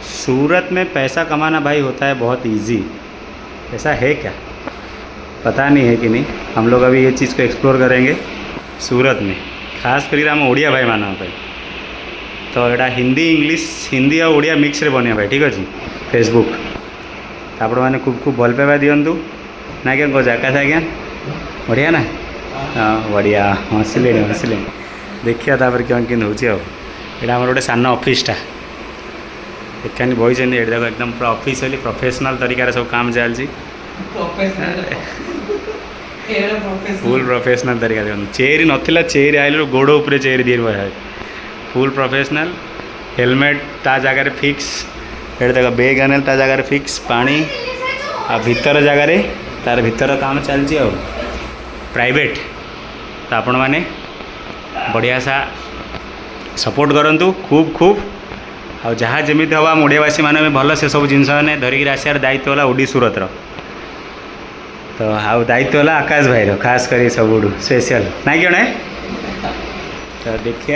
सूरत में पैसा कमाना भाई होता है बहुत इजी। ऐसा है क्या, पता नहीं है कि नहीं। हम लोग अभी ये चीज़ को एक्सप्लोर करेंगे सूरत में। खास कर आम ओडिया भाई मान भाई तो यहाँ हिंदी इंग्लिश हिंदी और ओडिया मिक्स रे बने भाई। ठीक अच्छे फेसबुक आपण मैंने खूब खूब भल पाइबा दिंतु ना क्या कौच आकाश आज्ञा बढ़िया ना। हाँ बढ़िया हसिले हसिले देखिए तापर क्या कि हूँ यहाँ आम गोटे सान ऑफिसटा एकानी बही ये देखो एकदम पूरा ऑफिशियली प्रोफेशनल तरीका सब काम चलती फुल प्रोफेशनल तरीका देखो चेयर नाला चेयर आइलु गोड़ उपर चेयर दिए फुल प्रोफेशनल हेलमेट ता जगार फिक्स ये देखो बेग आने ता जगार फिक्स पानी आ भीतर जगार तार भीतर काम चलती प्राइवेट तो आपण मैंने बढ़िया सा सपोर्ट करूँ खूब खूब आ जहाँ जमी हम आम ओडियावासी मैंने भल से सब जिन धरिक आसार दायित्व है ओडी सूरत तो आउ दायित्व है आकाश भाई खास कर सब स्पेशल ना कि तो देखिए।